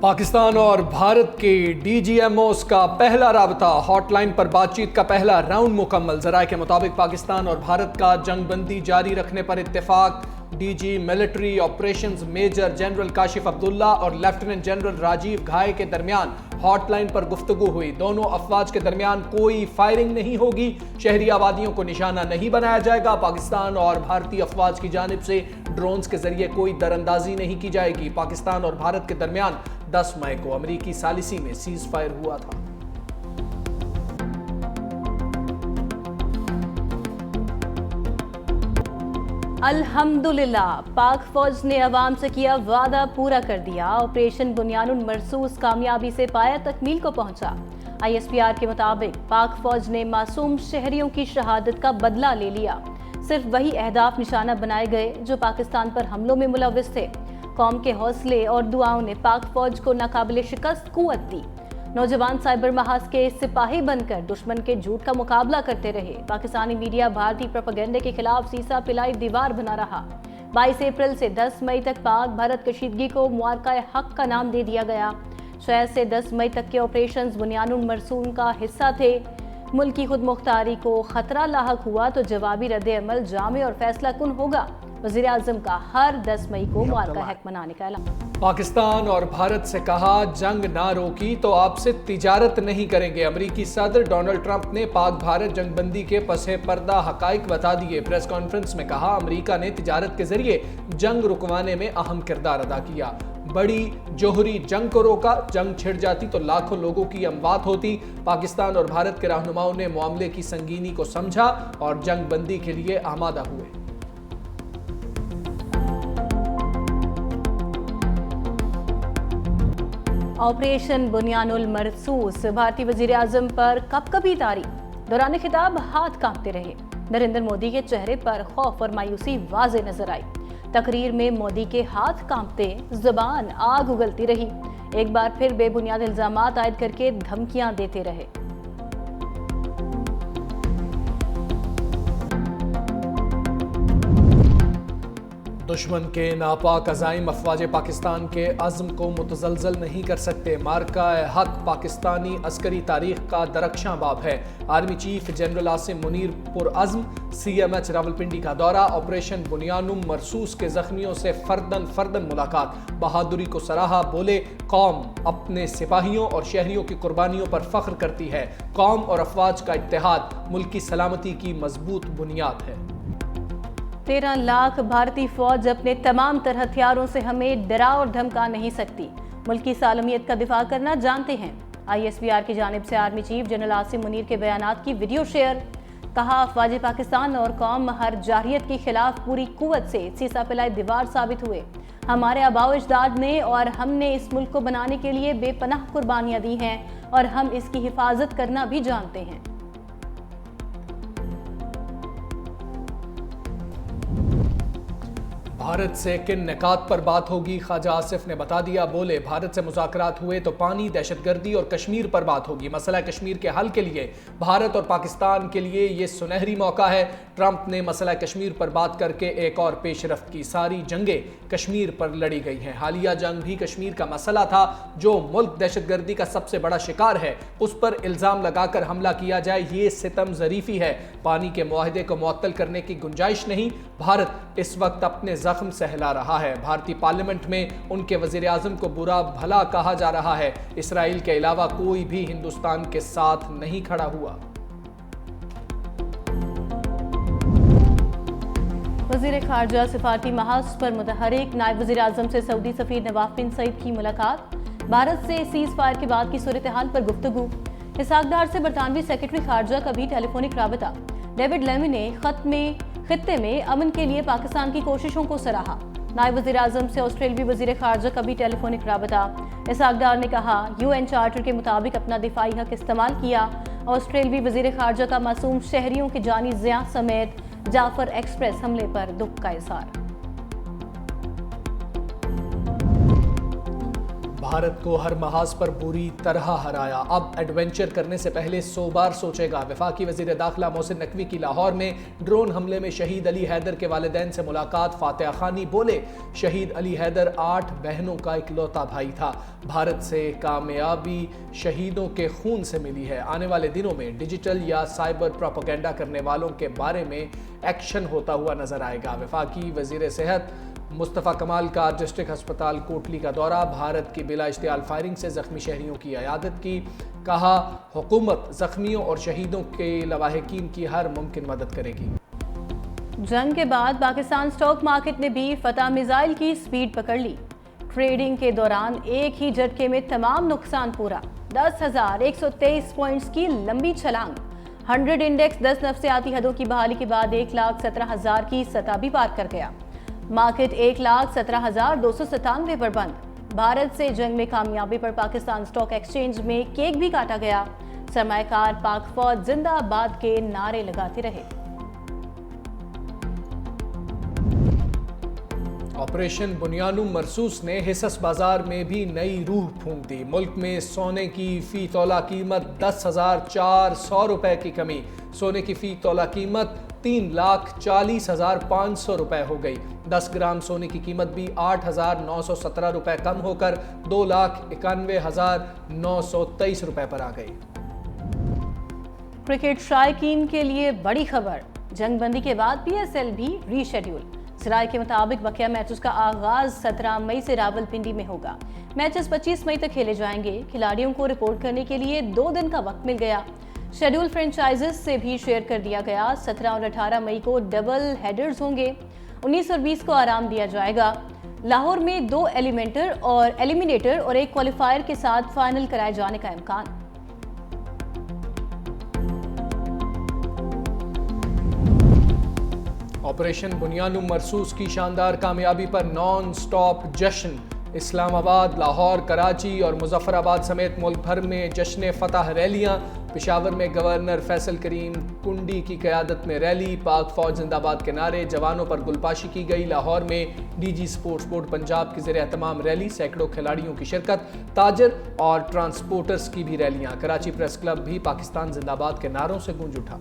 پاکستان اور بھارت کے D G M Os کا پہلا رابطہ، ہاٹ لائن پر بات چیت کا پہلا راؤنڈ مکمل۔ ذرائع کے مطابق پاکستان اور بھارت کا جنگ بندی جاری رکھنے پر اتفاق۔ D G military operations major general Kashif Abdullah اور لیفٹیننٹ جنرل راجیو گھائے کے درمیان ہاٹ لائن پر گفتگو ہوئی۔ دونوں افواج کے درمیان کوئی فائرنگ نہیں ہوگی، شہری آبادیوں کو نشانہ نہیں بنایا جائے گا، پاکستان اور بھارتی افواج کی جانب سے ڈرونز کے ذریعے کوئی دراندازی نہیں کی جائے گی۔ پاکستان اور بھارت کے درمیان 10 مئی کو امریکی ثالثی میں سیز فائر ہوا تھا۔ الحمدللہ، پاک فوج نے عوام سے کیا وعدہ پورا کر دیا۔ آپریشن بنیان المرصوص کامیابی سے پایہ تکمیل کو پہنچا۔ آئی ایس پی آر کے مطابق پاک فوج نے معصوم شہریوں کی شہادت کا بدلہ لے لیا۔ صرف وہی اہداف نشانہ بنائے گئے جو پاکستان پر حملوں میں ملوث تھے۔ قوم کے حوصلے اور دعاؤں نے پاک فوج کو ناقابل شکست قوت دی۔ نوجوان سائبر محاذ کے سپاہی بن کر دشمن کے جھوٹ کا مقابلہ کرتے رہے۔ پاکستانی میڈیا بھارتی پروپیگنڈے کے خلاف سیسا پلائی دیوار بنا رہا۔ 22 اپریل سے 10 مئی تک پاک بھارت کشیدگی کو معرکہ حق کا نام دے دیا گیا۔ 6 سے 10 مئی تک کے آپریشنز بنیان المرصوص کا حصہ تھے۔ ملکی خود مختاری کو خطرہ لاحق ہوا تو جوابی رد عمل جامع اور فیصلہ کن ہوگا۔ وزیر اعظم کا ہر 10 مئی کو معرکہ حق منانے کا اعلان۔ پاکستان اور بھارت سے کہا، جنگ نہ روکی تو آپ سے تجارت نہیں کریں گے۔ امریکی صدر ڈونلڈ ٹرمپ نے پاک بھارت جنگ بندی کے پس پردہ حقائق بتا دیے۔ پریس کانفرنس میں کہا، امریکہ نے تجارت کے ذریعے جنگ رکوانے میں اہم کردار ادا کیا۔ بڑی جوہری جنگ کو روکا، جنگ چھڑ جاتی تو لاکھوں لوگوں کی اموات ہوتی۔ پاکستان اور بھارت کے رہنماؤں نے معاملے کی سنگینی کو سمجھا اور جنگ بندی کے لیے آمادہ ہوئے۔ آپریشن بنیان المرصوص، بھارتی وزیر اعظم پر کب کبھی طاری، دوران خطاب ہاتھ کانپتے رہے۔ نریندر مودی کے چہرے پر خوف اور مایوسی واضح نظر آئی۔ تقریر میں مودی کے ہاتھ کانپتے، زبان آگ اگلتی رہی۔ ایک بار پھر بے بنیاد الزامات عائد کر کے دھمکیاں دیتے رہے۔ دشمن کے ناپاک عزائم افواج پاکستان کے عزم کو متزلزل نہیں کر سکتے۔ معرکہ حق پاکستانی عسکری تاریخ کا درخشاں باب ہے۔ Army chief general Asim Munir پرعزم، سی ایم ایچ راولپنڈی کا دورہ، آپریشن بنیان مرصوص کے زخمیوں سے فردن ملاقات، بہادری کو سراہا، بولے قوم اپنے سپاہیوں اور شہریوں کی قربانیوں پر فخر کرتی ہے۔ قوم اور افواج کا اتحاد ملک کی سلامتی کی مضبوط بنیاد ہے۔ 13 لاکھ بھارتی فوج اپنے تمام تر ہتھیاروں سے ہمیں ڈرا اور دھمکا نہیں سکتی۔ ملکی سالمیت کا دفاع کرنا جانتے ہیں۔ آئی ایس پی آر کی جانب سے army chief general Asim Munir کے بیانات کی ویڈیو شیئر۔ کہا، افواج پاکستان اور قوم ہر جارحیت کے خلاف پوری قوت سے سیسا پلائی دیوار ثابت ہوئے۔ ہمارے آباء و اجداد نے اور ہم نے اس ملک کو بنانے کے لیے بے پناہ قربانیاں دی ہیں اور ہم اس کی حفاظت کرنا بھی جانتے ہیں۔ بھارت سے کن نکات پر بات ہوگی، خواجہ آصف نے بتا دیا۔ بولے، بھارت سے مذاکرات ہوئے تو پانی، دہشت گردی اور کشمیر پر بات ہوگی۔ مسئلہ کشمیر کے حل کے لیے بھارت اور پاکستان کے لیے یہ سنہری موقع ہے۔ ٹرمپ نے مسئلہ کشمیر پر بات کر کے ایک اور پیش رفت کی۔ ساری جنگیں کشمیر پر لڑی گئی ہیں، حالیہ جنگ بھی کشمیر کا مسئلہ تھا۔ جو ملک دہشت گردی کا سب سے بڑا شکار ہے، اس پر الزام لگا کر حملہ کیا جائے، یہ ستم ظریفی ہے۔ پانی کے معاہدے کو معطل کرنے کی گنجائش نہیں۔ بھارت اس وقت اپنے زخم سہلا رہا ہے۔ بھارتی پارلیمنٹ میں ان کے وزیر اعظم کو برا بھلا کہا جا رہا ہے۔ اسرائیل کے علاوہ کوئی بھی ہندوستان کے ساتھ نہیں کھڑا ہوا۔ وزیر خارجہ سفارتی محاذ پر متحرک، نائب وزیر اعظم سے سعودی سفیر نواف بن سعید کی ملاقات، بھارت سے سیز فائر کے بعد کی صورتحال پر گفتگو، اسحاق ڈار سے برطانوی سیکرٹری خارجہ کا بھی ٹیلی فونک رابطہ، ڈیوڈ لیمی نے خطے میں امن کے لیے پاکستان کی کوششوں کو سراہا، نائب وزیر اعظم سے آسٹریلوی وزیر خارجہ کا بھی ٹیلی فونک رابطہ، اسحاق ڈار نے کہا، یو این چارٹر کے مطابق اپنا دفاعی حق استعمال کیا، آسٹریلوی وزیر خارجہ کا معصوم شہریوں کی جانی زیاں سمیت جعفر ایکسپریس حملے پر دکھ کا اظہار۔ بھارت کو ہر محاذ پر بری طرح ہرایا، اب ایڈونچر کرنے سے پہلے 100 بار سوچے گا۔ وفاقی وزیر داخلہ محسن نقوی کی لاہور میں ڈرون حملے میں شہید علی حیدر کے والدین سے ملاقات، فاتحہ خوانی، بولے شہید علی حیدر 8 بہنوں کا اکلوتا بھائی تھا، بھارت سے کامیابی شہیدوں کے خون سے ملی ہے، آنے والے دنوں میں ڈیجیٹل یا سائبر پروپیگنڈا کرنے والوں کے بارے میں ایکشن ہوتا ہوا نظر آئے گا۔ وفاقی وزیر صحت مصطفیٰ کمال کا ڈسٹرکٹ ہسپتال کوٹلی کا دورہ، بھارت کی بلا اشتعال فائرنگ سے زخمی شہریوں کی عیادت کی، کہا حکومت زخمیوں اور شہیدوں کے لواحقین کی ہر ممکن مدد کرے گی۔ جنگ کے بعد پاکستان سٹاک مارکیٹ نے بھی فتح میزائل کی سپیڈ پکڑ لی، ٹریڈنگ کے دوران ایک ہی جھٹکے میں تمام نقصان پورا، 10,123 پوائنٹس کی لمبی چھلانگ، 100 انڈیکس 10 نفسیاتی حدوں کی بحالی کے بعد 1,17,000 کی سطح بھی پار کر گیا، مارکیٹ 1,17,297 پر بند۔ بھارت سے جنگ میں کامیابی پر پاکستان سٹاک ایکسچینج میں کیک بھی کاٹا گیا، سرمایہ کار پاک فوج زندہ آباد کے نعرے لگاتے رہے۔ آپریشن بنیانو مرسوس نے حصص بازار میں بھی نئی روح پھونک دی، ملک میں سونے کی فی تولہ قیمت 10,400 روپے کی کمی، سونے کی فی تولہ قیمت 3,40,500 روپے ہو گئی، 10 گرام سونے کی قیمت بھی 8,917 روپے کم ہو کر 2,91,923 روپے پر آ گئی۔ کرکٹ شائقین کے لیے بڑی خبر، جنگ بندی کے بعد PSL بھی ری شیڈیول، ذرائع کے مطابق بقیہ میچز کا آغاز 17 مئی سے راولپنڈی میں ہوگا، میچز 25 مئی تک کھیلے جائیں گے، کھلاڑیوں کو رپورٹ کرنے کے لیے 2 دن کا وقت مل گیا، شیڈیول فرینچائزز سے بھی شیئر کر دیا گیا، 17 اور 18 مئی کو ڈبل ہیڈرز ہوں گے، 19 اور 20 کو آرام دیا جائے گا، لاہور میں 2 ایلیمینیٹر اور 1 کوالیفائر کے ساتھ فائنل کرائے جانے کا امکان۔ آپریشن بنیانو مرسوس کی شاندار کامیابی پر نان سٹاپ جشن، اسلام آباد، لاہور، کراچی اور مظفر آباد سمیت ملک بھر میں جشن فتح ریلیاں، پشاور میں گورنر فیصل کریم کنڈی کی قیادت میں ریلی، پاک فوج زندہ باد کے نعرے، جوانوں پر گلپاشی کی گئی، لاہور میں DG سپورٹس بورڈ پنجاب کی زیر اہتمام ریلی، سینکڑوں کھلاڑیوں کی شرکت، تاجر اور ٹرانسپورٹرز کی بھی ریلیاں، کراچی پریس کلب بھی پاکستان زندہ باد کے نعروں سے گونج اٹھا۔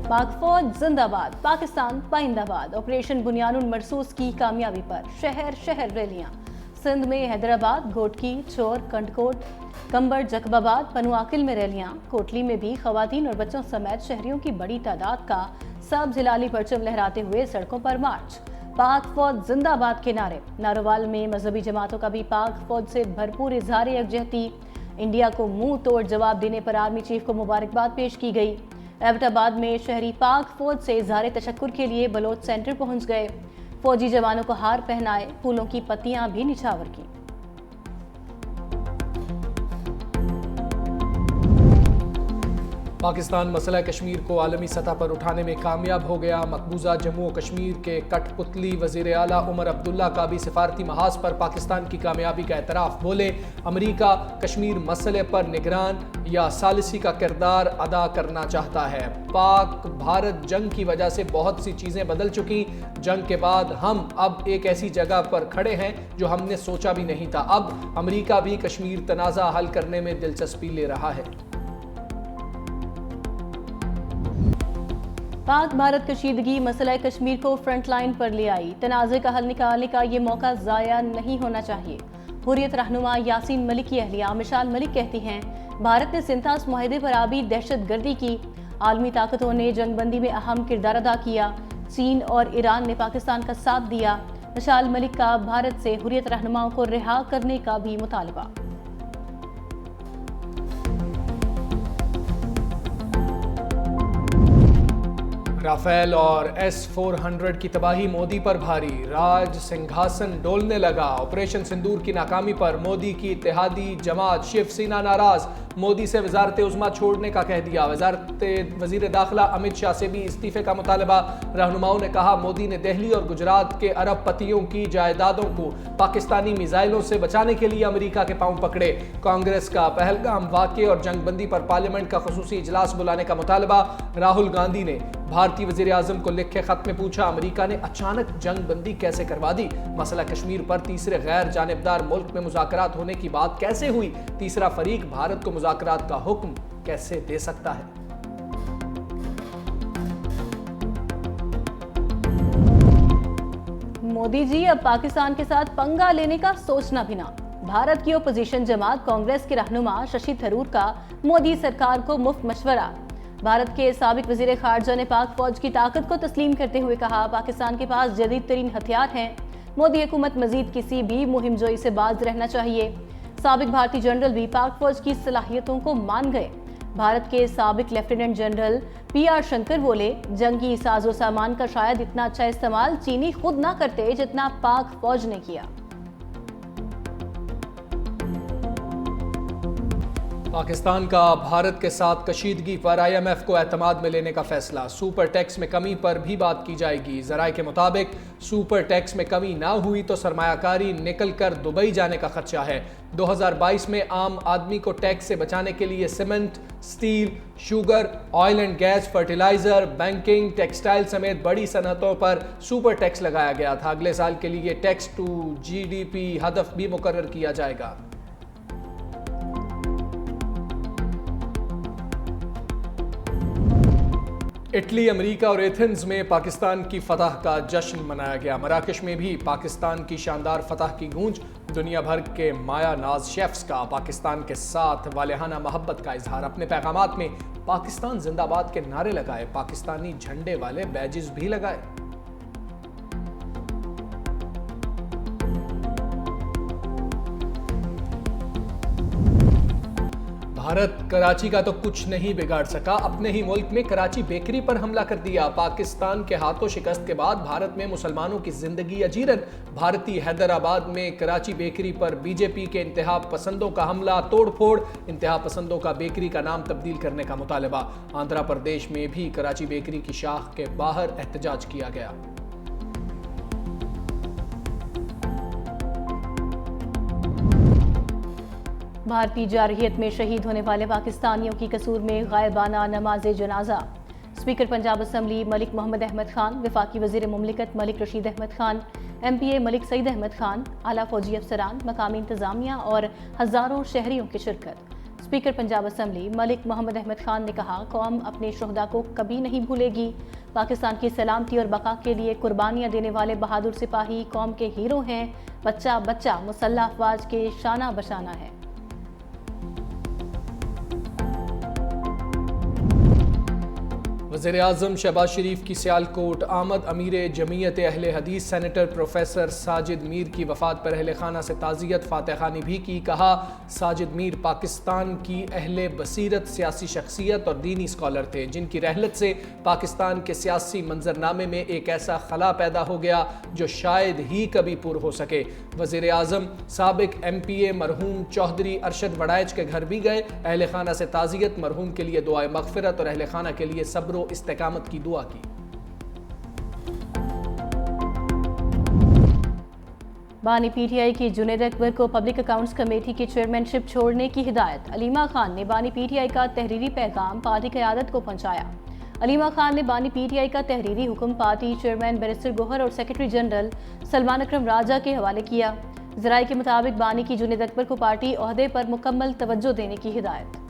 پاک فوج زندہ باد، پاکستان پائندہ باد، آپریشن بنیانو مرسوس کی کامیابی پر شہر شہر ریلیاں، سندھ میں حیدرآباد، گھوٹکی، چور، کنڈکوٹ، کمبر، جکب آباد، پنواکل میں ریلیاں، کوٹلی میں بھی خواتین اور بچوں سمیت شہریوں کی بڑی تعداد کا سبز ہلالی پرچم لہراتے ہوئے سڑکوں پر مارچ، پاک فوج زندہ باد کے نعرے، ناروال میں مذہبی جماعتوں کا بھی پاک فوج سے بھرپور اظہار یکجہتی، انڈیا کو منہ توڑ جواب دینے پر آرمی چیف کو مبارکباد پیش کی گئی، ایبٹ آباد میں شہری پاک فوج سے اظہار تشکر کے لیے بلوچ سینٹر پہنچ گئے، فوجی جوانوں کو ہار پہنائے، پھولوں کی پتیاں بھی نچھاور کی۔ پاکستان مسئلہ کشمیر کو عالمی سطح پر اٹھانے میں کامیاب ہو گیا، مقبوضہ جموں و کشمیر کے کٹ پتلی وزیر اعلیٰ عمر عبداللہ کا بھی سفارتی محاذ پر پاکستان کی کامیابی کا اعتراف، بولے امریکہ کشمیر مسئلے پر نگران یا ثالثی کا کردار ادا کرنا چاہتا ہے، پاک بھارت جنگ کی وجہ سے بہت سی چیزیں بدل چکی، جنگ کے بعد ہم اب ایک ایسی جگہ پر کھڑے ہیں جو ہم نے سوچا بھی نہیں تھا، اب امریکہ بھی کشمیر تنازع حل کرنے میں دلچسپی لے رہا ہے۔ پاک بھارت کشیدگی مسئلہ کشمیر کو فرنٹ لائن پر لے آئی، تنازع کا حل نکالنے کا یہ موقع ضائع نہیں ہونا چاہیے۔ حریت رہنما یاسین ملک کی اہلیہ مشال ملک کہتی ہیں، بھارت نے سنتھاس معاہدے پر آبی دہشت گردی کی، عالمی طاقتوں نے جنگ بندی میں اہم کردار ادا کیا، چین اور ایران نے پاکستان کا ساتھ دیا۔ مشال ملک کا بھارت سے حریت رہنماؤں کو رہا کرنے کا بھی مطالبہ۔ رافیل اور S-400 کی تباہی مودی پر بھاری، راج سنگھاسن ڈولنے لگا، آپریشن سندور کی ناکامی پر مودی کی اتحادی جماعت شیو سینا ناراض، مودی سے وزارت عظمیٰ چھوڑنے کا کہہ دیا، وزیر داخلہ امت شاہ سے بھی استعفے کا مطالبہ، رہنماؤں نے کہا مودی نے دہلی اور گجرات کے ارب پتیوں کی جائیدادوں کو پاکستانی میزائلوں سے بچانے کے لیے امریکہ کے پاؤں پکڑے، کانگریس کا پہلگام واقعے اور جنگ بندی پر پارلیمنٹ کا خصوصی اجلاس بلانے کا مطالبہ، راہل گاندھی نے بھارتی وزیر اعظم کو لکھے خط میں پوچھا امریکہ نے اچانک جنگ بندی کیسے کروا دی؟ مسئلہ کشمیر پر تیسرے غیر جانبدار ملک میں مذاکرات ہونے کی بات کیسے ہوئی؟ تیسرا فریق بھارت کو مذاکرات کا حکم کیسے دے سکتا ہے؟ مودی جی اب پاکستان کے ساتھ پنگا لینے کا سوچنا بھی نہ۔ بھارت کی اپوزیشن جماعت کانگریس کے رہنما ششی تھرور کا مودی سرکار کو مفت مشورہ۔ بھارت کے سابق وزیر خارجہ نے پاک فوج کی طاقت کو تسلیم کرتے ہوئے کہا پاکستان کے پاس جدید ترین ہتھیار ہیں، مودی حکومت مزید کسی بھی مہم جوئی سے باز رہنا چاہیے۔ سابق بھارتی جنرل بھی پاک فوج کی صلاحیتوں کو مان گئے۔ بھارت کے سابق lieutenant general P R Shankar بولے جنگی ساز و سامان کا شاید اتنا اچھا استعمال چینی خود نہ کرتے جتنا پاک فوج نے کیا۔ پاکستان کا بھارت کے ساتھ کشیدگی پر IMF کو اعتماد میں لینے کا فیصلہ۔ سپر ٹیکس میں کمی پر بھی بات کی جائے گی۔ ذرائع کے مطابق سپر ٹیکس میں کمی نہ ہوئی تو سرمایہ کاری نکل کر دبئی جانے کا خدشہ ہے۔ 2022 میں عام آدمی کو ٹیکس سے بچانے کے لیے cement, steel, sugar, oil and gas, fertiliser, banking, textile سمیت بڑی صنعتوں پر سپر ٹیکس لگایا گیا تھا۔ اگلے سال کے لیے ٹیکس ٹو GDP ہدف بھی مقرر کیا جائے گا۔ اٹلی، امریکہ اور ایتھنز میں پاکستان کی فتح کا جشن منایا گیا۔ مراکش میں بھی پاکستان کی شاندار فتح کی گونج۔ دنیا بھر کے مایا ناز شیفز کا پاکستان کے ساتھ والہانہ محبت کا اظہار۔ اپنے پیغامات میں پاکستان زندہ باد کے نعرے لگائے، پاکستانی جھنڈے والے بیجز بھی لگائے۔ بھارت کراچی کا تو کچھ نہیں بگاڑ سکا، اپنے ہی ملک میں کراچی بیکری پر حملہ کر دیا۔ پاکستان کے ہاتھوں شکست کے بعد بھارت میں مسلمانوں کی زندگی اجیرن۔ بھارتی حیدرآباد میں کراچی بیکری پر BJP کے انتہا پسندوں کا حملہ، توڑ پھوڑ۔ انتہا پسندوں کا بیکری کا نام تبدیل کرنے کا مطالبہ۔ آندھرا پردیش میں بھی کراچی بیکری کی شاخ کے باہر احتجاج کیا گیا۔ بھارتی جارحیت میں شہید ہونے والے پاکستانیوں کی قصور میں غائبانہ نماز جنازہ۔ اسپیکر پنجاب اسمبلی ملک محمد احمد خان، وفاقی وزیر مملکت ملک رشید احمد خان، MPA ملک سعید احمد خان، اعلیٰ فوجی افسران، مقامی انتظامیہ اور ہزاروں شہریوں کی شرکت۔ اسپیکر پنجاب اسمبلی ملک محمد احمد خان نے کہا قوم اپنے شہداء کو کبھی نہیں بھولے گی۔ پاکستان کی سلامتی اور بقا کے لیے قربانیاں دینے والے بہادر سپاہی قوم کے ہیرو ہیں۔ بچہ بچہ مسلح افواج کے شانہ بشانہ ہے۔ وزیر اعظم شہباز شریف کی سیالکوٹ آمد۔ امیر جمعیت اہل حدیث سینیٹر پروفیسر ساجد میر کی وفات پر اہل خانہ سے تعزیت، فاتح خوانی بھی کی۔ کہا ساجد میر پاکستان کی اہل بصیرت سیاسی شخصیت اور دینی اسکالر تھے، جن کی رحلت سے پاکستان کے سیاسی منظرنامے میں ایک ایسا خلا پیدا ہو گیا جو شاید ہی کبھی پر ہو سکے۔ وزیر اعظم سابق MPA مرحوم چودھری ارشد وڑائچ کے گھر بھی گئے۔ اہل خانہ سے تعزیت، مرحوم کے لیے دعائے مغفرت اور اہل خانہ کے لیے صبر و استقامت کی دعا کی۔ بانی PTI کی جنید اکبر کو پبلک اکاؤنٹس کمیٹی کی چیئرمین شپ چھوڑنے کی ہدایت۔ علیمہ خان نے بانی PTI کا تحریری پیغام پارٹی قیادت کو پہنچایا۔ علیمہ خان نے بانی PTI کا تحریری حکم پارٹی چیئرمین بیرسٹر گوہر اور سیکرٹری جنرل سلمان اکرم راجہ کے حوالے کیا۔ ذرائع کے مطابق بانی کی جنید اکبر کو پارٹی عہدے پر مکمل توجہ دینے کی ہدایت۔